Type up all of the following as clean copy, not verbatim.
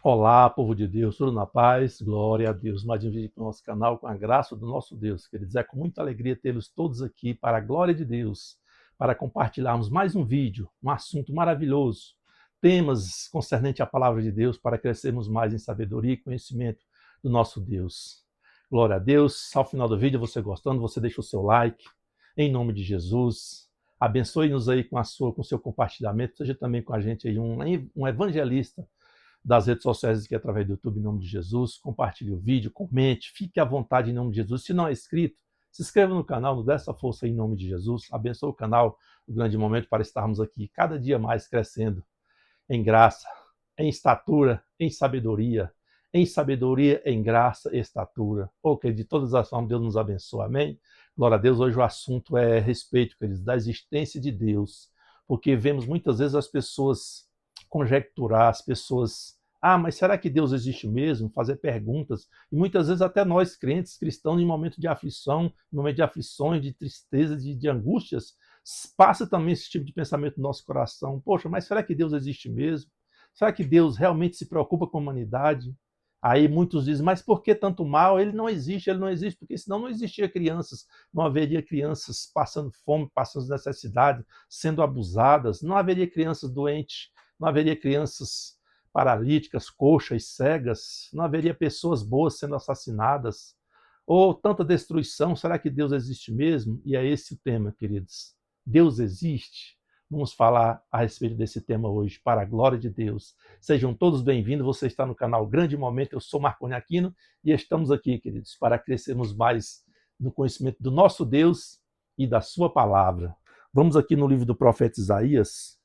Olá, povo de Deus, tudo na paz? Glória a Deus. Mais um vídeo para o nosso canal com a graça do nosso Deus. Queridos, é com muita alegria tê-los todos aqui para a glória de Deus, para compartilharmos mais um vídeo, um assunto maravilhoso, temas concernentes à palavra de Deus, para crescermos mais em sabedoria e conhecimento do nosso Deus. Glória a Deus. Ao final do vídeo, você gostando, você deixa o seu like, em nome de Jesus. Abençoe-nos aí com o seu compartilhamento, seja também com a gente aí um evangelista das redes sociais aqui através do YouTube, em nome de Jesus. Compartilhe o vídeo, comente, fique à vontade em nome de Jesus. Se não é inscrito, se inscreva no canal, nos dê essa força aí, em nome de Jesus. Abençoe o canal, o grande momento para estarmos aqui cada dia mais crescendo em graça, em estatura, em sabedoria, em graça e estatura. Ok, de todas as formas, Deus nos abençoe, amém? Glória a Deus, hoje o assunto é respeito, queridos, da existência de Deus, porque vemos muitas vezes as pessoas conjecturar, as pessoas, mas será que Deus existe mesmo? Fazer perguntas, e muitas vezes até nós, crentes, cristãos, em momento de aflição, em momento de aflições, de tristeza, de angústias, passa também esse tipo de pensamento no nosso coração. Poxa, mas será que Deus existe mesmo? Será que Deus realmente se preocupa com a humanidade? Aí muitos dizem, mas por que tanto mal? Ele não existe, porque senão não existia crianças, não haveria crianças passando fome, passando necessidade, sendo abusadas, não haveria crianças doentes, não haveria crianças paralíticas, coxas, cegas, não haveria pessoas boas sendo assassinadas, ou tanta destruição. Será que Deus existe mesmo? E é esse o tema, queridos. Deus existe? Vamos falar a respeito desse tema hoje, para a glória de Deus. Sejam todos bem-vindos, você está no canal Grande Momento, eu sou Marconi Aquino, e estamos aqui, queridos, para crescermos mais no conhecimento do nosso Deus e da sua palavra. Vamos aqui no livro do profeta Isaías,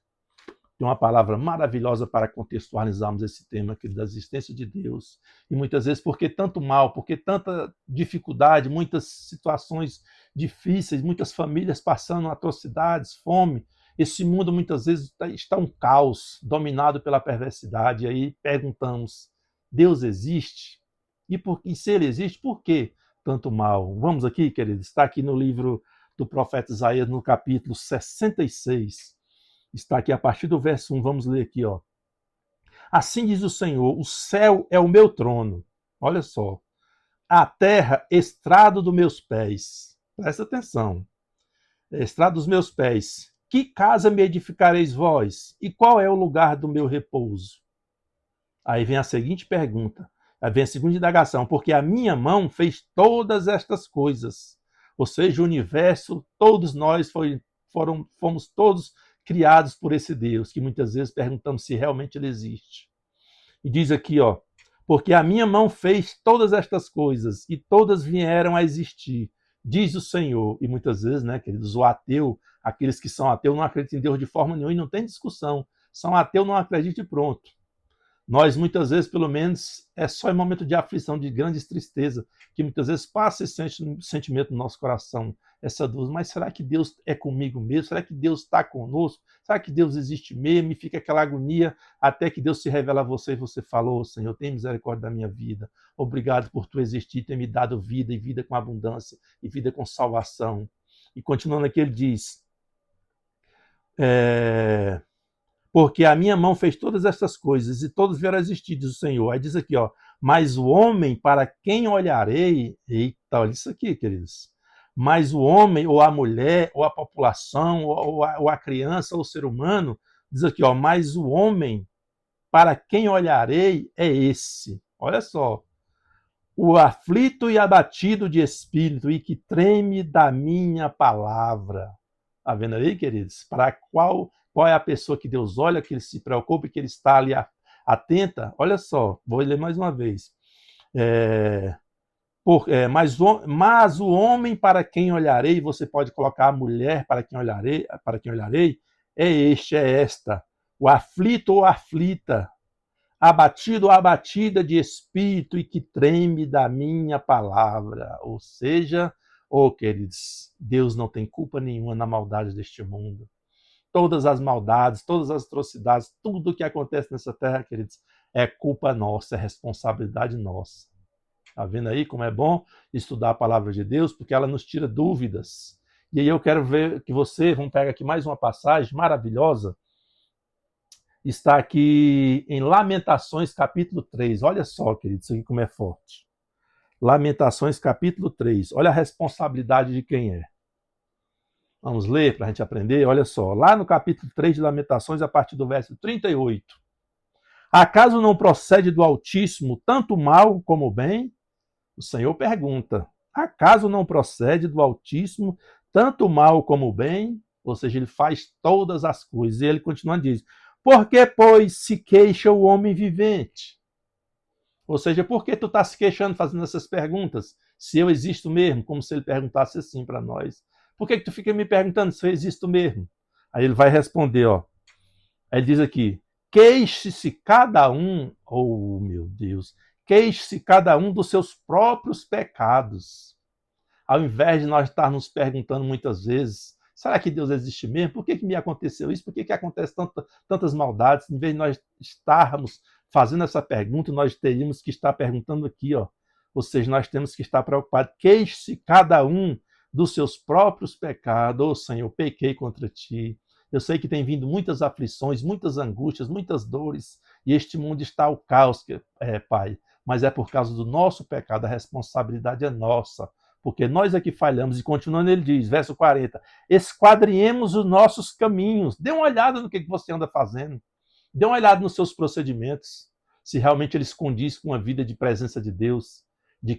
tem uma palavra maravilhosa para contextualizarmos esse tema aqui da existência de Deus. E muitas vezes, por que tanto mal, por que tanta dificuldade, muitas situações difíceis, muitas famílias passando atrocidades, fome. Esse mundo muitas vezes está um caos, dominado pela perversidade. E aí perguntamos, Deus existe? E se ele existe, por que tanto mal? Vamos aqui, queridos, está aqui no livro do profeta Isaías, no capítulo 66. Está aqui a partir do verso 1, vamos ler aqui, ó. Assim diz o Senhor, o céu é o meu trono. Olha só. A terra, estrado dos meus pés. Presta atenção. Estrado dos meus pés. Que casa me edificareis vós? E qual é o lugar do meu repouso? Aí vem a seguinte pergunta. Aí vem a segunda indagação. Porque a minha mão fez todas estas coisas. Ou seja, o universo, todos nós fomos todos criados por esse Deus, que muitas vezes perguntamos se realmente ele existe. E diz aqui, ó, porque a minha mão fez todas estas coisas e todas vieram a existir, diz o Senhor. E muitas vezes, né, queridos, o ateu, aqueles que são ateus não acreditam em Deus de forma nenhuma e não tem discussão. São ateus, não acreditam e pronto. Nós, muitas vezes, pelo menos, é só em momento de aflição, de grande tristeza, que muitas vezes passa esse sentimento no nosso coração, essa dúvida, mas será que Deus é comigo mesmo? Será que Deus está conosco? Será que Deus existe mesmo? E fica aquela agonia até que Deus se revela a você e você falou, oh, Senhor, tem misericórdia da minha vida. Obrigado por tu existir, ter me dado vida e vida com abundância e vida com salvação. E continuando aqui, ele diz, porque a minha mão fez todas essas coisas e todos vieram a existir, diz o Senhor. Aí diz aqui, ó, mas o homem para quem olharei, eita, olha isso aqui, queridos. Mas o homem, ou a mulher, ou a população, ou a criança, ou o ser humano, diz aqui, ó, mas o homem para quem olharei é esse. Olha só. O aflito e abatido de espírito e que treme da minha palavra. Está vendo aí, queridos? Para qual é a pessoa que Deus olha, que ele se preocupa, que ele está ali atenta? Olha só, vou ler mais uma vez. Mas o homem para quem olharei, você pode colocar a mulher para quem olharei, é esta, o aflito ou aflita, abatido ou abatida de espírito e que treme da minha palavra. Ou seja, queridos, Deus não tem culpa nenhuma na maldade deste mundo. Todas as maldades, todas as atrocidades, tudo o que acontece nessa terra, queridos, é culpa nossa, é responsabilidade nossa. Está vendo aí como é bom estudar a palavra de Deus? Porque ela nos tira dúvidas. E aí eu quero ver que vamos pegar aqui mais uma passagem maravilhosa. está aqui em Lamentações, capítulo 3. Olha só, querido, isso aqui como é forte. Lamentações, capítulo 3. Olha a responsabilidade de quem é. Vamos ler para a gente aprender? Olha só. Lá no capítulo 3 de Lamentações, a partir do verso 38. Acaso não procede do Altíssimo tanto mal como o bem? O Senhor pergunta. Acaso não procede do Altíssimo tanto mal como o bem? Ou seja, ele faz todas as coisas. E ele continua diz: por que, pois, se queixa o homem vivente? Ou seja, por que tu está se queixando, fazendo essas perguntas? Se eu existo mesmo, como se ele perguntasse assim para nós. Por que tu fica me perguntando se eu existo mesmo? Aí ele vai responder, ó. Aí ele diz aqui: queixe-se cada um, oh meu Deus, queixe-se cada um dos seus próprios pecados. Ao invés de nós estarmos nos perguntando muitas vezes, será que Deus existe mesmo? Por que me aconteceu isso? Por que acontecem tantas maldades? Em vez de nós estarmos fazendo essa pergunta, nós teríamos que estar perguntando aqui, ó. Ou seja, nós temos que estar preocupados. Queixe-se cada um dos seus próprios pecados. Oh, Senhor, pequei contra ti. Eu sei que tem vindo muitas aflições, muitas angústias, muitas dores, e este mundo está ao caos, Pai. Mas é por causa do nosso pecado, a responsabilidade é nossa. Porque nós é que falhamos, e continuando ele diz, verso 40, esquadrinhemos os nossos caminhos. Dê uma olhada no que você anda fazendo. Dê uma olhada nos seus procedimentos, se realmente eles condizem com a vida de presença de Deus, de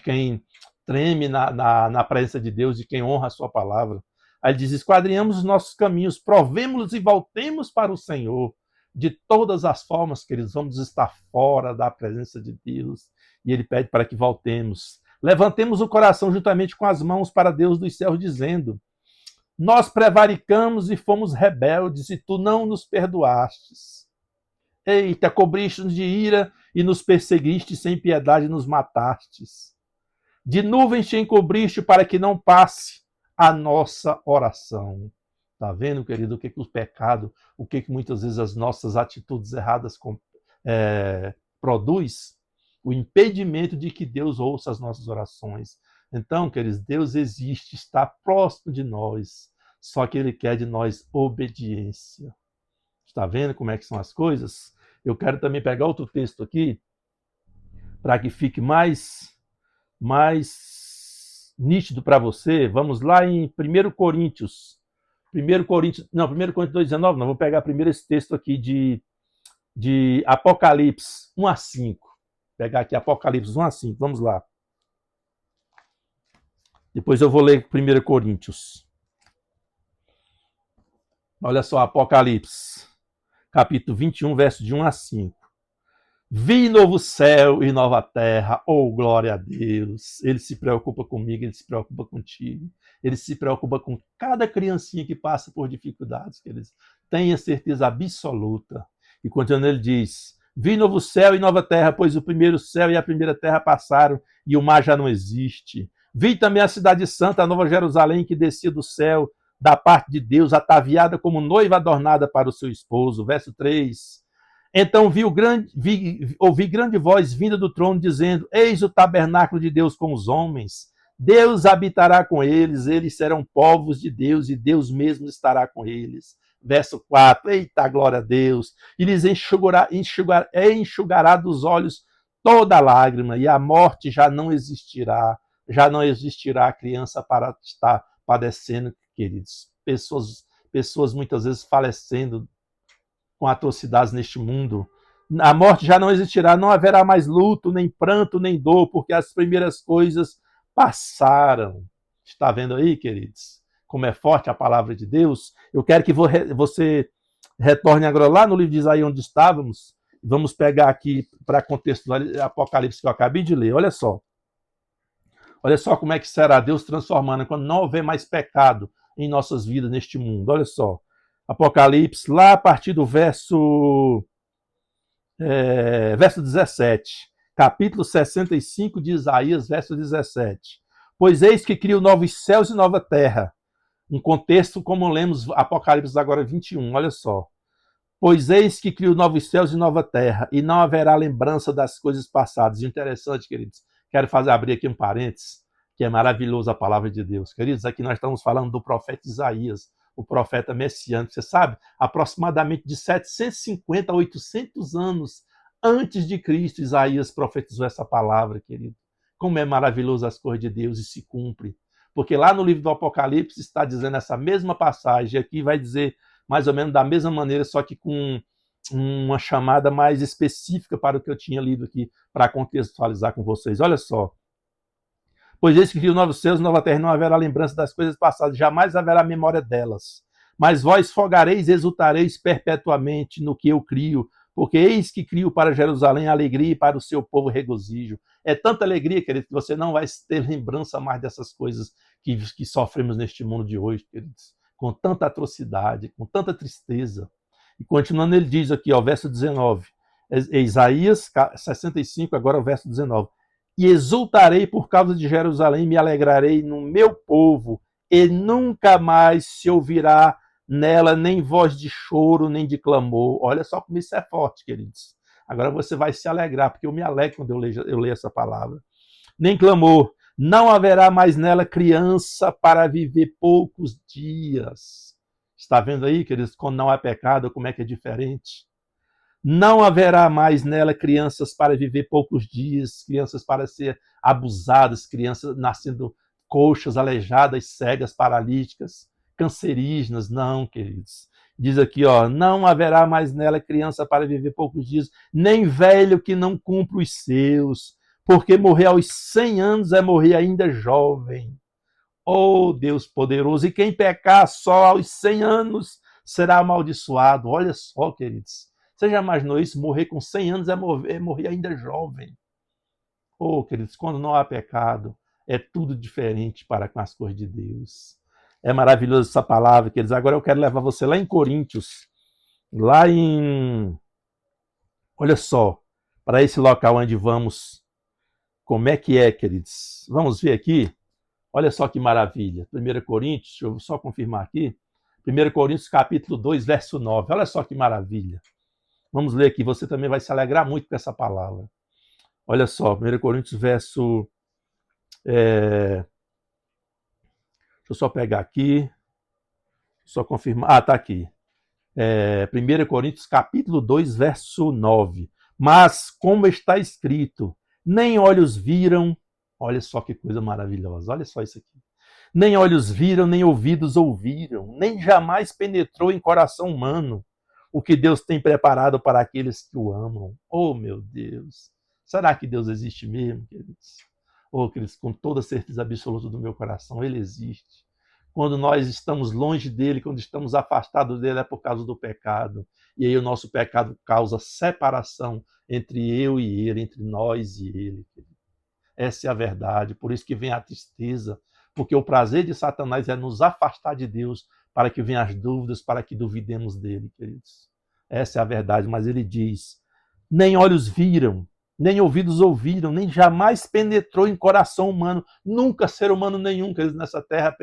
quem treme na presença de Deus, de quem honra a sua palavra. Aí ele diz, esquadrinhemos os nossos caminhos, provemos-los e voltemos para o Senhor. De todas as formas, queridos, vamos estar fora da presença de Deus. E ele pede para que voltemos. Levantemos o coração juntamente com as mãos para Deus dos céus, dizendo, nós prevaricamos e fomos rebeldes, e tu não nos perdoastes. Eita, cobriste-nos de ira e nos perseguiste, sem piedade nos matastes. De nuvens te encobriste para que não passe a nossa oração. Está vendo, querido, o que o pecado, o que muitas vezes as nossas atitudes erradas produz? O impedimento de que Deus ouça as nossas orações. Então, queridos, Deus existe, está próximo de nós, só que Ele quer de nós obediência. Está vendo como é que são as coisas? Eu quero também pegar outro texto aqui, para que fique mais nítido para você. Vamos lá em 1 Coríntios 2,19, não, vou pegar primeiro esse texto aqui de Apocalipse 1 a 5. Vou pegar aqui Apocalipse 1 a 5, vamos lá. Depois eu vou ler 1 Coríntios. Olha só, Apocalipse, capítulo 21, verso de 1 a 5. Vi novo céu e nova terra, oh glória a Deus. Ele se preocupa comigo, ele se preocupa contigo. Ele se preocupa com cada criancinha que passa por dificuldades, queridos. Tenha certeza absoluta. E continuando ele diz, vi novo céu e nova terra, pois o primeiro céu e a primeira terra passaram e o mar já não existe. Vi também a cidade santa, a nova Jerusalém, que descia do céu, da parte de Deus, ataviada como noiva adornada para o seu esposo. Verso 3. Então ouvi grande voz vinda do trono, dizendo, eis o tabernáculo de Deus com os homens. Deus habitará com eles, eles serão povos de Deus, e Deus mesmo estará com eles. Verso 4, eita, glória a Deus. E lhes enxugará dos olhos toda lágrima, e a morte já não existirá a criança para estar padecendo, queridos. Pessoas muitas vezes falecendo com atrocidades neste mundo. A morte já não existirá, não haverá mais luto, nem pranto, nem dor, porque as primeiras coisas passaram. Está vendo aí, queridos? Como é forte a palavra de Deus. Eu quero que você retorne agora lá no livro de Isaías, onde estávamos. Vamos pegar aqui para contextualizar Apocalipse que eu acabei de ler. Olha só. Olha só como é que será Deus transformando quando não houver mais pecado em nossas vidas neste mundo. Olha só. Apocalipse, lá a partir do verso 17. Capítulo 65 de Isaías, verso 17. Pois eis que crio novos céus e nova terra. Um contexto como lemos Apocalipse agora 21, olha só. Pois eis que crio novos céus e nova terra, e não haverá lembrança das coisas passadas. Interessante, queridos. Quero abrir aqui um parênteses, que é maravilhoso a palavra de Deus. Queridos, aqui nós estamos falando do profeta Isaías, o profeta messiânico. Você sabe, aproximadamente de 750 a 800 anos antes de Cristo, Isaías profetizou essa palavra, querido. Como é maravilhoso as coisas de Deus e se cumpre. Porque lá no livro do Apocalipse está dizendo essa mesma passagem, aqui vai dizer mais ou menos da mesma maneira, só que com uma chamada mais específica para o que eu tinha lido aqui, para contextualizar com vocês. Olha só. Pois eis que cria novos céus, nova terra, não haverá lembrança das coisas passadas, jamais haverá memória delas. Mas vós folgareis e exultareis perpetuamente no que eu crio, porque eis que crio para Jerusalém alegria e para o seu povo regozijo. É tanta alegria, querido, que você não vai ter lembrança mais dessas coisas que sofremos neste mundo de hoje, queridos. Com tanta atrocidade, com tanta tristeza. E continuando, ele diz aqui, ó, verso 19, Isaías 65, agora o verso 19. E exultarei por causa de Jerusalém, me alegrarei no meu povo, e nunca mais se ouvirá nela nem voz de choro, nem de clamor. Olha só como isso é forte, queridos. Agora você vai se alegrar, porque eu me alegro quando eu leio essa palavra. Nem clamor. Não haverá mais nela criança para viver poucos dias. Está vendo aí, queridos, quando não há pecado, como é que é diferente? Não haverá mais nela crianças para viver poucos dias, crianças para ser abusadas, crianças nascendo coxas, aleijadas, cegas, paralíticas, cancerígenas. Não, queridos. Diz aqui, ó, não haverá mais nela criança para viver poucos dias, nem velho que não cumpra os seus, porque morrer aos 100 anos é morrer ainda jovem. Oh, Deus poderoso! E quem pecar só aos 100 anos será amaldiçoado. Olha só, queridos. Você já imaginou isso? Morrer com 100 anos é morrer ainda jovem. Oh, queridos, quando não há pecado, é tudo diferente para com as coisas de Deus. É maravilhoso essa palavra, queridos. Agora eu quero levar você lá em Coríntios, lá em... Olha só, para esse local onde vamos. Como é que é, queridos? Vamos ver aqui. Olha só que maravilha. 1 Coríntios, deixa eu só confirmar aqui. 1 Coríntios, capítulo 2, verso 9. Olha só que maravilha. Vamos ler aqui, você também vai se alegrar muito com essa palavra. Olha só, 1 Coríntios, verso... deixa eu só pegar aqui, só confirmar. Ah, tá aqui. 1 Coríntios, capítulo 2, verso 9. Mas, como está escrito, nem olhos viram... Olha só que coisa maravilhosa, olha só isso aqui. Nem olhos viram, nem ouvidos ouviram, nem jamais penetrou em coração humano o que Deus tem preparado para aqueles que o amam. Oh, meu Deus! Será que Deus existe mesmo, queridos? Oh, queridos, com toda certeza absoluta do meu coração, Ele existe. Quando nós estamos longe dEle, quando estamos afastados dEle, é por causa do pecado. E aí o nosso pecado causa separação entre eu e Ele, entre nós e Ele, queridos. Essa é a verdade, por isso que vem a tristeza, porque o prazer de Satanás é nos afastar de Deus, para que venham as dúvidas, para que duvidemos dele, queridos. Essa é a verdade, mas ele diz, nem olhos viram, nem ouvidos ouviram, nem jamais penetrou em coração humano, nunca ser humano nenhum, queridos, nessa terra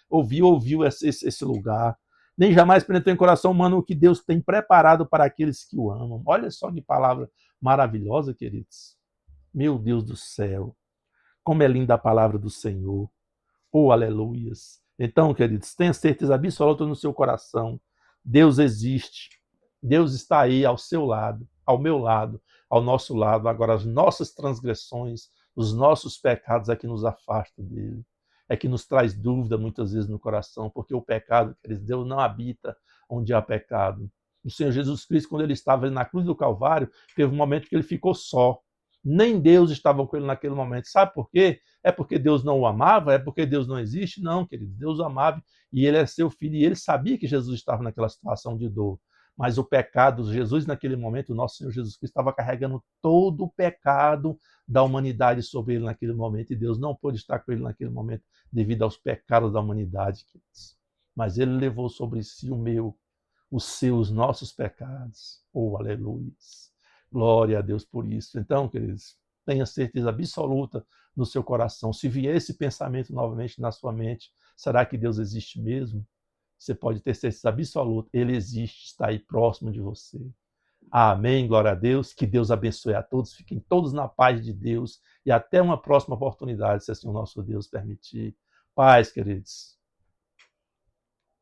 ouviu esse lugar, nem jamais penetrou em coração humano o que Deus tem preparado para aqueles que o amam. Olha só que palavra maravilhosa, queridos. Meu Deus do céu. Como é linda a palavra do Senhor. Oh, aleluias. Então, queridos, tenha certeza absoluta no seu coração. Deus existe. Deus está aí ao seu lado, ao meu lado, ao nosso lado. Agora, as nossas transgressões, os nossos pecados é que nos afastam dele. É que nos traz dúvida muitas vezes no coração, porque o pecado, queridos, Deus não habita onde há pecado. O Senhor Jesus Cristo, quando ele estava na cruz do Calvário, teve um momento que ele ficou só. Nem Deus estava com ele naquele momento. Sabe por quê? É porque Deus não o amava? É porque Deus não existe? Não, querido. Deus o amava e ele é seu filho. E ele sabia que Jesus estava naquela situação de dor. Mas o pecado, Jesus naquele momento, o nosso Senhor Jesus Cristo estava carregando todo o pecado da humanidade sobre ele naquele momento. E Deus não pôde estar com ele naquele momento devido aos pecados da humanidade, queridos. Mas ele levou sobre si o meu, os seus, nossos pecados. Oh, aleluia. Glória a Deus por isso. Então, queridos, tenha certeza absoluta no seu coração. Se vier esse pensamento novamente na sua mente, será que Deus existe mesmo? Você pode ter certeza absoluta. Ele existe, está aí próximo de você. Amém, glória a Deus. Que Deus abençoe a todos. Fiquem todos na paz de Deus. E até uma próxima oportunidade, se assim o nosso Deus permitir. Paz, queridos.